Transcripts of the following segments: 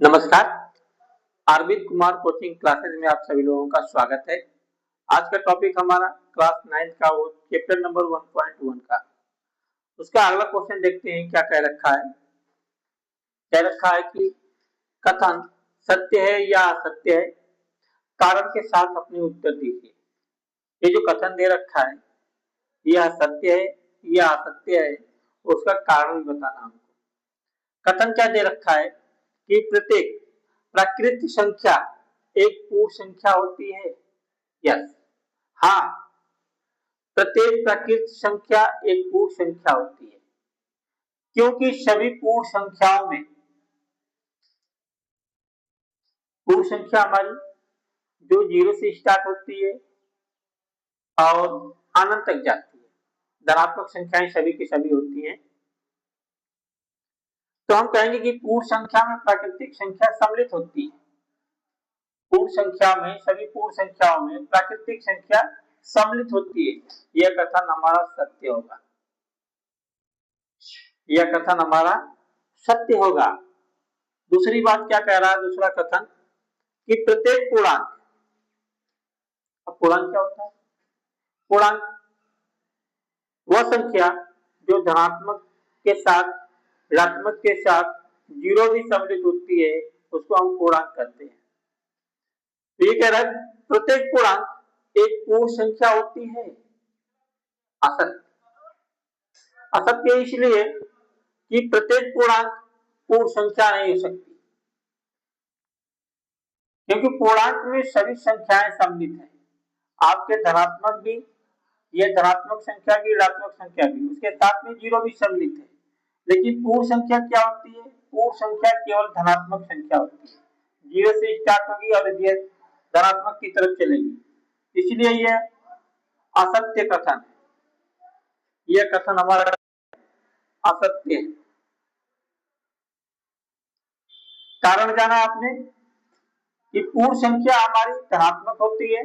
नमस्कार। Arvind Kumar coaching classes में आप सभी लोगों का स्वागत है। आज का टॉपिक हमारा क्लास 9 का वो चैप्टर नंबर 1.1 का उसका अगला क्वेश्चन देखते हैं क्या कह रखा है। कह रखा है कि कथन सत्य है या असत्य है, कारण के साथ अपने उत्तर दीजिए। ये जो कथन दे रखा है यह सत्य है या असत्य है, उसका कारण भी बताना हमको। कथन क्या दे रखा है कि प्रत्येक प्राकृत संख्या एक पूर्ण संख्या होती है। यस, हाँ, प्रत्येक प्राकृत संख्या एक पूर्ण संख्या होती है, क्योंकि सभी पूर्ण संख्याओं में पूर्ण संख्या हमारी जो 0 से स्टार्ट होती है और अनंत तक जाती है, धनात्मक संख्याएं सभी की सभी होती हैं। तो हम कहेंगे कि पूर्ण संख्या में प्राकृतिक संख्या सम्मिलित होती है। पूर्ण संख्या में सभी पूर्ण संख्याओं में प्राकृतिक संख्या सम्मिलित होती है। यह कथन हमारा सत्य होगा। यह कथन हमारा सत्य होगा। दूसरी बात क्या कह रहा है, दूसरा कथन कि प्रत्येक पूर्णांक, अब पूर्णांक क्या होता है? पूर्णांक वह संख्या जो धनात्मक के साथ ऋणात्मक के साथ 0 भी सम्मिलित होती है उसको हम पूर्णांक कहते हैं। तो ये कह रहा है प्रत्येक पूर्णांक एक पूर्ण संख्या होती है। असत्य, असत्य इसलिए कि प्रत्येक पूर्णांक पूर्ण संख्या नहीं हो सकती, क्योंकि पूर्णांक में सभी संख्याएं सम्मिलित हैं। आपके धनात्मक भी, यह धनात्मक संख्या भी, ऋणात्मक संख्या भी, उसके साथ में 0 भी सम्मिलित है। लेकिन पूर्ण संख्या क्या होती है? पूर्ण संख्या केवल धनात्मक संख्या होती है। 0 से स्टार्ट होगी और यह धनात्मक की तरफ चलेगी, इसलिए यह असत्य कथन है। यह कथन हमारा असत्य है। कारण जाना आपने कि पूर्ण संख्या हमारी धनात्मक होती है,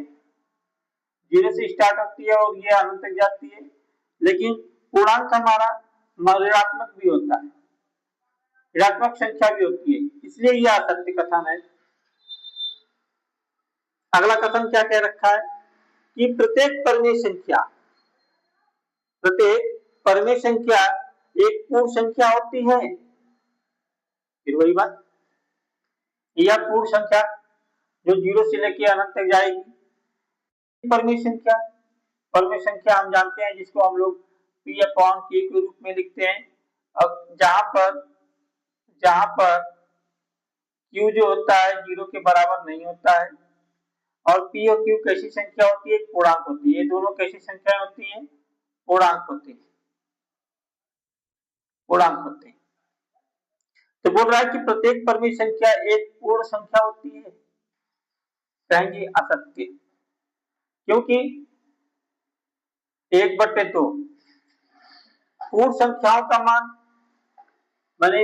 0 से स्टार्ट होती है और यह अनंत तक जाती है। लेकिन पूर्णांक हमारा ऋणात्मक भी होता है, ऋणात्मक संख्या भी होती है, इसलिए यह असत्य कथन है। अगला कथन क्या कह रखा है कि प्रत्येक परमेय संख्या, प्रत्येक परमेय संख्या एक पूर्ण संख्या होती है। फिर वही बात, यह पूर्ण संख्या जो 0 से लेकर अनंत तक जाएगी परमेय संख्या। परमेय संख्या हम जानते हैं जिसको हम लोग P/Q के रूप में लिखते हैं। अब जहां पर Q जो होता है 0 के बराबर नहीं होता है, और P और Q कैसी संख्या होती है? पूर्णांक होती है। ये दोनों कैसी संख्या होती है? पूर्णांक होती है, पूर्णांक होते हैं। तो बोल रहा है कि प्रत्येक परमेय संख्या एक पूर्ण संख्या होती है। कहेंगे असत्य, क्योंकि 1/2 पूर्ण संख्याओं का मान, मैंने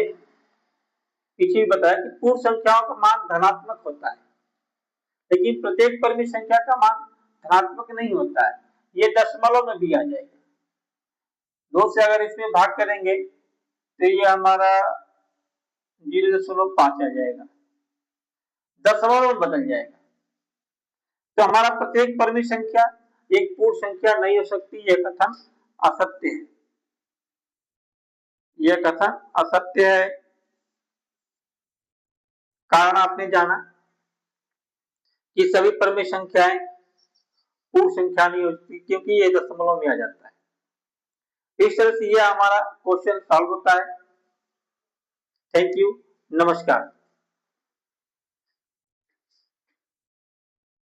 पीछे भी बताया कि पूर्ण संख्याओं का मान धनात्मक होता है, लेकिन प्रत्येक परमेय संख्या का मान धनात्मक नहीं होता है। ये दशमलव में भी आ जाएगा। 2 से अगर इसमें भाग करेंगे तो ये हमारा 0.5 आ जाएगा, दशमलव में बदल जाएगा। तो हमारा प्रत्येक परमेय संख्या एक पूर्ण संख्या नहीं हो सकती। यह कथन असत्य है। यह कथन असत्य है। कारण आपने जाना कि सभी परमेय संख्याएं पूर्ण संख्या नहीं होती, क्योंकि ये दशमलव में आ जाता है। इस तरह से यह हमारा क्वेश्चन सॉल्व होता है। थैंक यू, नमस्कार।